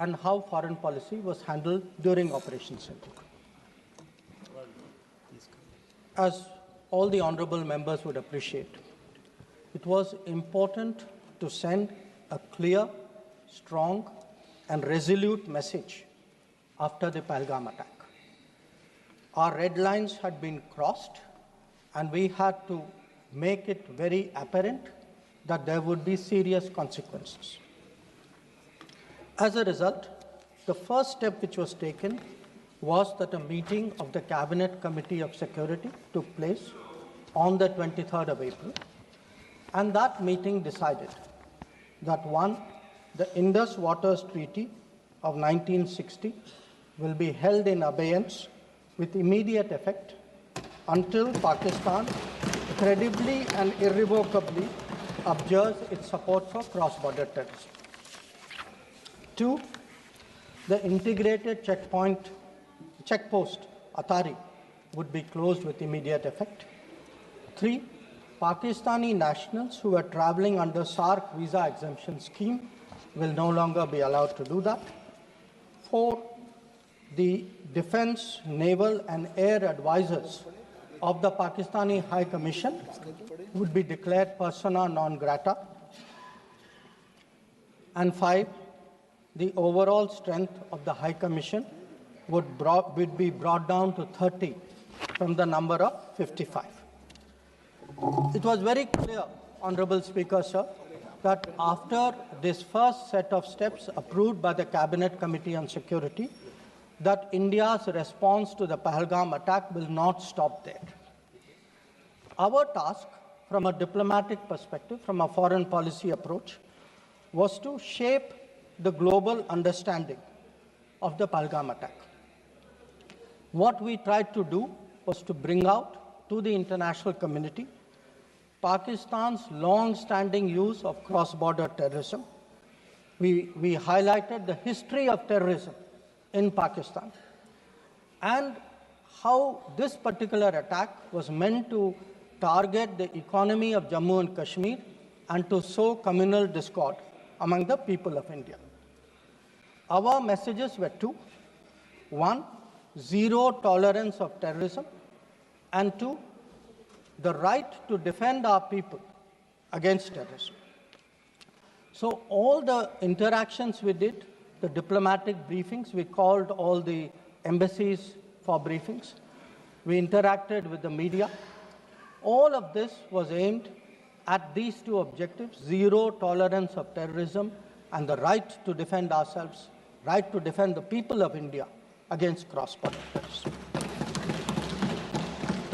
and how foreign policy was handled during Operation Sindoor. As all the honorable members would appreciate, it was important to send a clear, strong, and resolute message after the Pahalgam attack. Our red lines had been crossed, and we had to make it very apparent that there would be serious consequences. As a result, the first step which was taken was that a meeting of the Cabinet Committee of Security took place on the 23rd of April, and that meeting decided that one, the Indus Waters Treaty of 1960 will be held in abeyance with immediate effect until Pakistan credibly and irrevocably abjures its support for cross-border terrorism. Two, the integrated checkpost Atari would be closed with immediate effect. Three, Pakistani nationals who are traveling under SARC visa exemption scheme will no longer be allowed to do that. Four, the defense, naval, and air advisors of the Pakistani High Commission would be declared persona non grata. And five, the overall strength of the High Commission would be brought down to 30 from the number of 55. It was very clear, Honorable Speaker, sir, that after this first set of steps approved by the Cabinet Committee on Security, that India's response to the Pahalgam attack will not stop there. Our task, from a diplomatic perspective, from a foreign policy approach, was to shape the global understanding of the Pahalgam attack. What we tried to do was to bring out to the international community Pakistan's long-standing use of cross-border terrorism. We highlighted the history of terrorism in Pakistan and how this particular attack was meant to target the economy of Jammu and Kashmir and to sow communal discord among the people of India. Our messages were two. One, zero tolerance of terrorism, and two, the right to defend our people against terrorism. So all the interactions we did, the diplomatic briefings, we called all the embassies for briefings. We interacted with the media. All of this was aimed at these two objectives: zero tolerance of terrorism and the right to defend ourselves, right to defend the people of India against cross-border terrorism.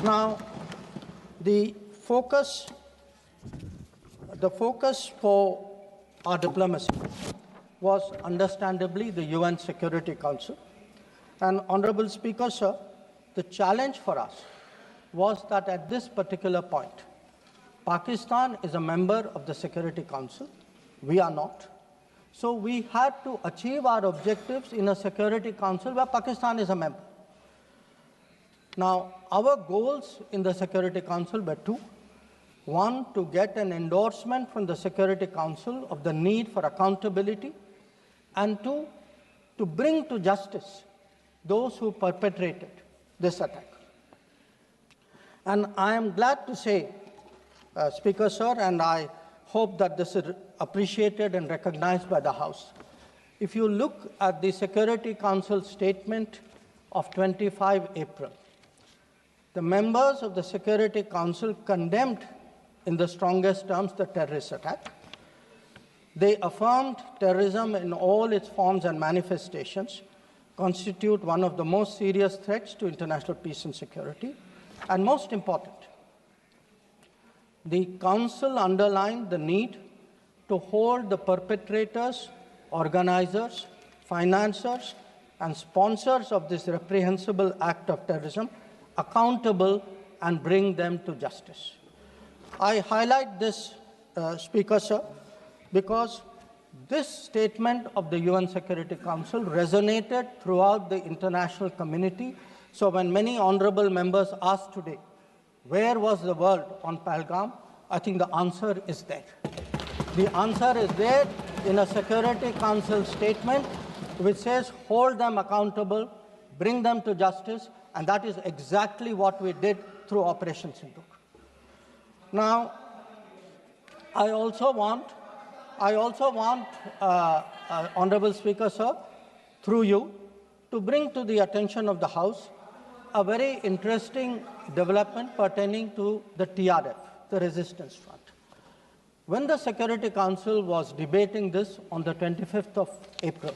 Now, the focus for our diplomacy was understandably the UN Security Council. And Honorable Speaker, sir, the challenge for us was that at this particular point, Pakistan is a member of the Security Council. We are not. So we had to achieve our objectives in a Security Council where Pakistan is a member. Now, our goals in the Security Council were two. One, to get an endorsement from the Security Council of the need for accountability, and two, to bring to justice those who perpetrated this attack. And I am glad to say, Speaker, sir, and I hope that this is appreciated and recognized by the House. If you look at the Security Council statement of 25 April, the members of the Security Council condemned in the strongest terms the terrorist attack. They affirmed terrorism in all its forms and manifestations constitute one of the most serious threats to international peace and security. And most important, the Council underlined the need to hold the perpetrators, organizers, financiers, and sponsors of this reprehensible act of terrorism accountable and bring them to justice. I highlight this, Speaker, sir, because this statement of the UN Security Council resonated throughout the international community. So when many honorable members asked today, where was the world on Pahalgam? I think the answer is there. The answer is there in a Security Council statement which says hold them accountable, bring them to justice, and that is exactly what we did through Operation Sindoor. Now, I also want, Honorable Speaker, sir, through you, to bring to the attention of the House a very interesting development pertaining to the TRF, the Resistance Front. When the Security Council was debating this on the 25th of April,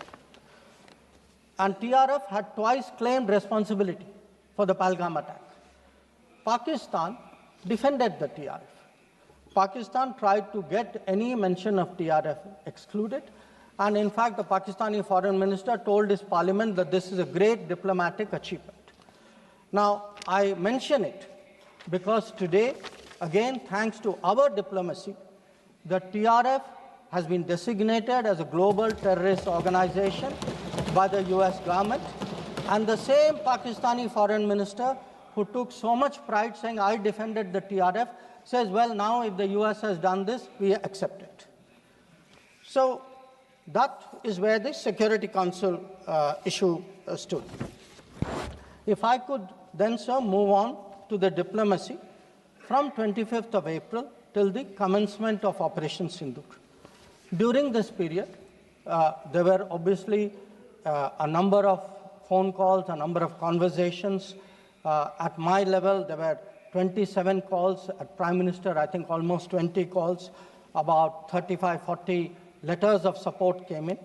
and TRF had twice claimed responsibility for the Pahalgam attack, Pakistan defended the TRF. Pakistan tried to get any mention of TRF excluded, and in fact, the Pakistani foreign minister told his parliament that this is a great diplomatic achievement. Now, I mention it because today, again, thanks to our diplomacy, the TRF has been designated as a global terrorist organization by the US government, and the same Pakistani foreign minister who took so much pride saying, I defended the TRF, says, well, now if the US has done this, we accept it. So that is where the Security Council issue stood. If I could then, sir, move on to the diplomacy from 25th of April till the commencement of Operation Sindoor. During this period, there were obviously a number of phone calls, a number of conversations. At my level, there were 27 calls. At Prime Minister, I think almost 20 calls. About 35, 40 letters of support came in.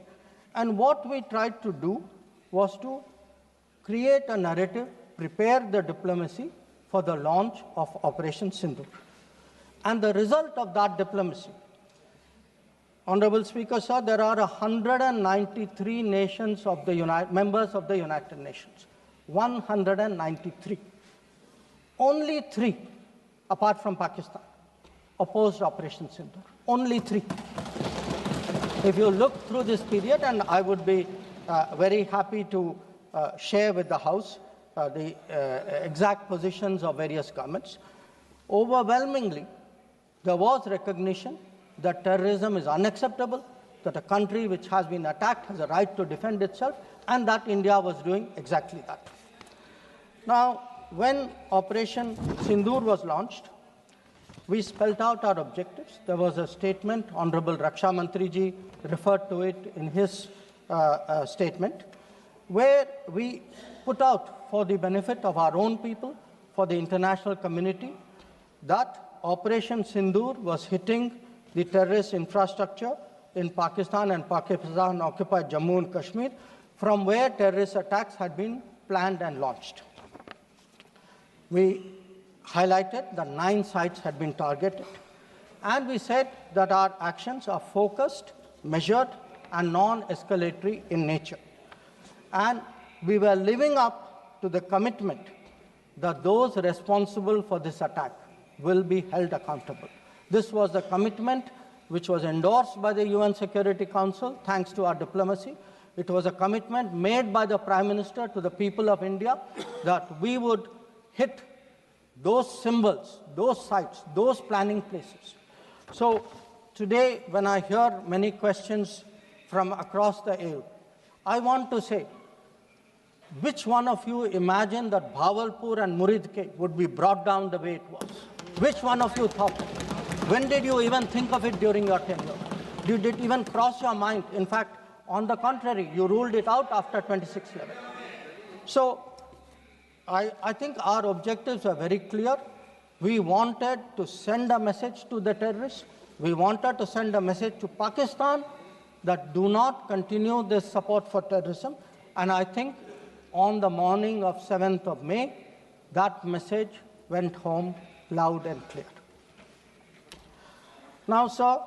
And what we tried to do was to create a narrative, prepare the diplomacy for the launch of Operation Sindoor. And the result of that diplomacy, Honorable Speaker, sir, there are 193 nations of the members of the United Nations. 193. Only 3, apart from Pakistan, opposed Operation Sindoor. Only 3. If you look through this period, and I would be very happy to share with the House the exact positions of various governments, overwhelmingly, there was recognition that terrorism is unacceptable, that a country which has been attacked has a right to defend itself, and that India was doing exactly that. Now, when Operation Sindoor was launched, we spelled out our objectives. There was a statement, Honorable Raksha Mantri ji referred to it in his statement, where we put out for the benefit of our own people, for the international community, that Operation Sindoor was hitting the terrorist infrastructure in Pakistan and Pakistan-occupied Jammu and Kashmir, from where terrorist attacks had been planned and launched. We highlighted that 9 sites had been targeted, and we said that our actions are focused, measured, and non-escalatory in nature. And we were living up to the commitment that those responsible for this attack will be held accountable. This was the commitment which was endorsed by the UN Security Council, thanks to our diplomacy. It was a commitment made by the Prime Minister to the people of India that we would hit those symbols, those sites, those planning places. So today, when I hear many questions from across the aisle, I want to say, which one of you imagined that Bhavalpur and Muridke would be brought down the way it was? Which one of you thought? When did you even think of it during your tenure? Did it even cross your mind? In fact, on the contrary, you ruled it out after 26/11. So I think our objectives are very clear. We wanted to send a message to the terrorists. We wanted to send a message to Pakistan that do not continue this support for terrorism. And I think on the morning of 7th of May, that message went home loud and clear. Now, sir,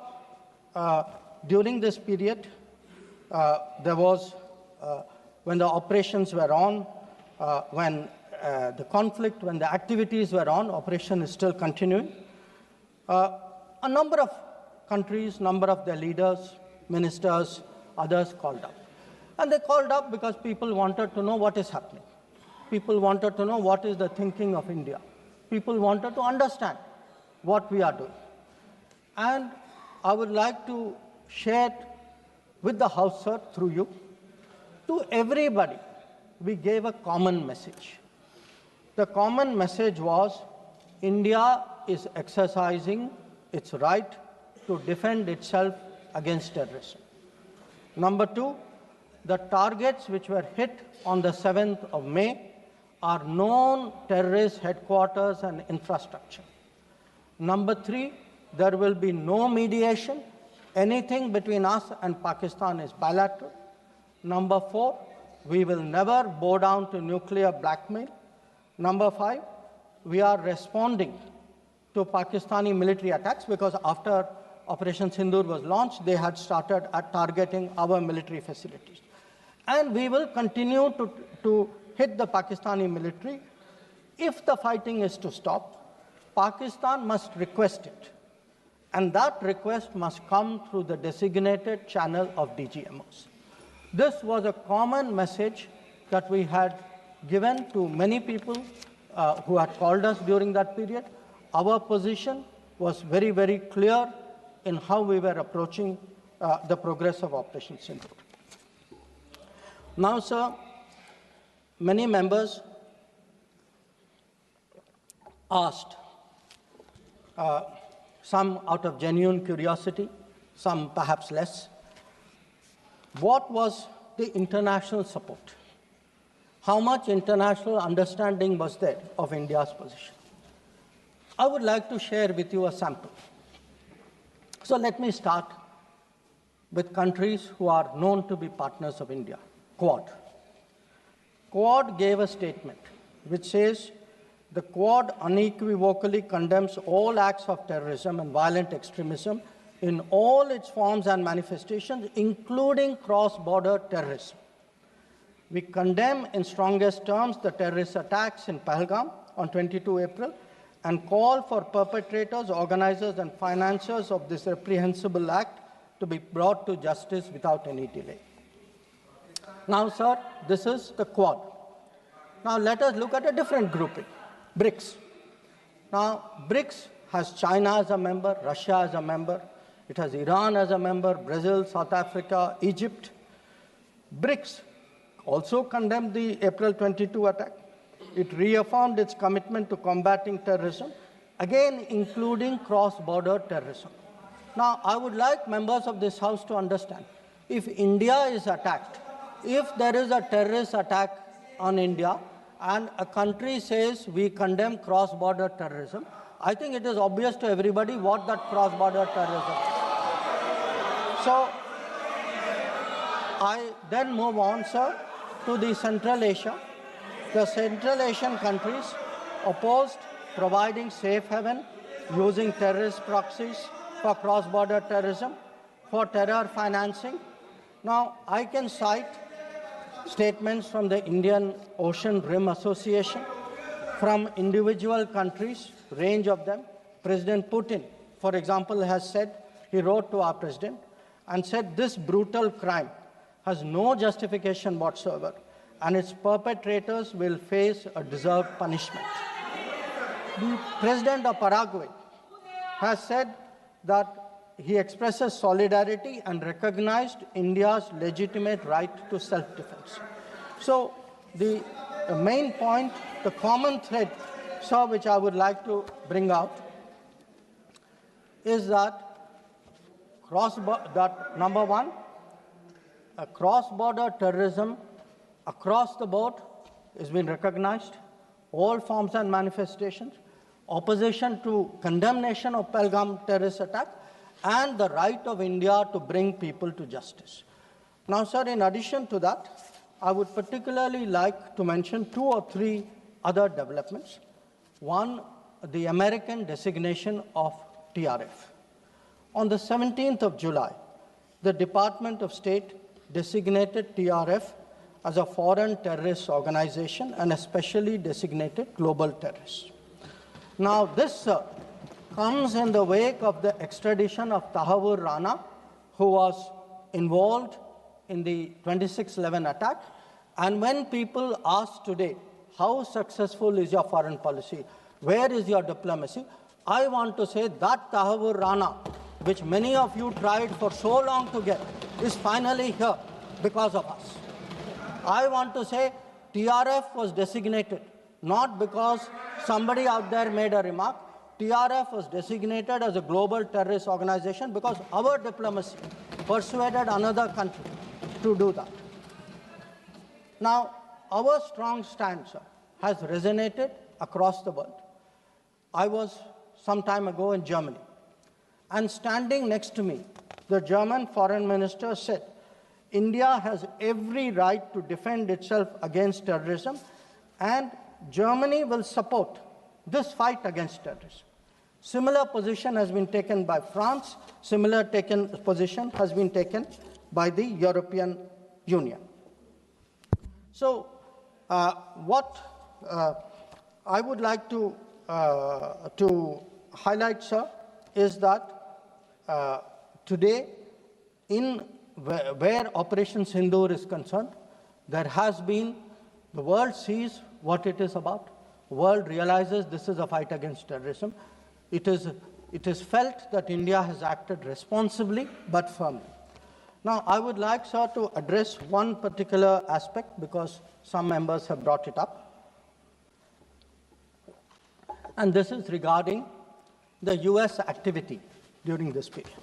during this period, there was, when the operations were on, when the conflict, when the activities were on, operation is still continuing. A number of countries, number of their leaders, ministers, others called up. And they called up because people wanted to know what is happening. People wanted to know what is the thinking of India. People wanted to understand what we are doing. And I would like to share with the House, sir, through you, To everybody, we gave a common message. The common message was India is exercising its right to defend itself against terrorism. Number two, the targets which were hit on the 7th of May are known terrorist headquarters and infrastructure. Number three, there will be no mediation. Anything between us and Pakistan is bilateral. Number four, we will never bow down to nuclear blackmail. Number five, we are responding to Pakistani military attacks because after Operation Sindoor was launched, they had started targeting our military facilities. And we will continue to hit the Pakistani military. If the fighting is to stop, Pakistan must request it. And that request must come through the designated channel of DGMOs. This was a common message that we had given to many people who had called us during that period. Our position was very, very clear in how we were approaching the progress of Operation Sindoor. Now, sir, many members asked, some out of genuine curiosity, some perhaps less, what was the international support? How much international understanding was there of India's position? I would like to share with you a sample. So let me start with countries who are known to be partners of India. Quad. Quad gave a statement which says, the Quad unequivocally condemns all acts of terrorism and violent extremism in all its forms and manifestations, including cross-border terrorism. We condemn in strongest terms the terrorist attacks in Pahalgam on 22 April and call for perpetrators, organizers, and financiers of this reprehensible act to be brought to justice without any delay. Now, sir, this is the Quad. Now, let us look at a different grouping, BRICS. Now, BRICS has China as a member, Russia as a member, it has Iran as a member, Brazil, South Africa, Egypt. BRICS also condemned the April 22 attack. It reaffirmed its commitment to combating terrorism, again including cross-border terrorism. Now, I would like members of this House to understand, if India is attacked, if there is a terrorist attack on India and a country says we condemn cross-border terrorism, I think it is obvious to everybody what that cross-border terrorism is. So, I then move on, sir, to the Central Asia. The Central Asian countries opposed providing safe haven using terrorist proxies for cross-border terrorism, for terror financing. Now, I can cite statements from the Indian Ocean Rim Association, from individual countries, range of them. President Putin, for example, has said, he wrote to our president and said, this brutal crime has no justification whatsoever, and its perpetrators will face a deserved punishment. The president of Paraguay has said that he expresses solidarity and recognized India's legitimate right to self-defense. So the main point, the common thread, sir, which I would like to bring out is that number one, cross-border terrorism across the board has been recognized, all forms and manifestations, opposition to condemnation of Pahalgam terrorist attack, and the right of India to bring people to justice. Now, sir, in addition to that, I would particularly like to mention 2 or 3 other developments. One, the American designation of TRF. On the 17th of July, the Department of State designated TRF as a foreign terrorist organization and a specially designated global terrorist. Now, this comes in the wake of the extradition of Tahawoor Rana, who was involved in the 26/11 attack. And when people ask today, how successful is your foreign policy? Where is your diplomacy? I want to say that Tahawoor Rana, which many of you tried for so long to get, is finally here because of us. I want to say TRF was designated not because somebody out there made a remark. TRF was designated as a global terrorist organization because our diplomacy persuaded another country to do that. Now, our strong stance has resonated across the world. I was some time ago in Germany, and standing next to me, the German foreign minister said, India has every right to defend itself against terrorism, and Germany will support this fight against terrorism. Similar position has been taken by France. Similar position has been taken by the European Union. So, what I would like to highlight, sir, is that today, where Operation Sindoor is concerned, there has been, the world sees what it is about. The world realizes this is a fight against terrorism. It is felt that India has acted responsibly but firmly. Now, I would like, sir, to address one particular aspect because some members have brought it up. And this is regarding the US activity during this period.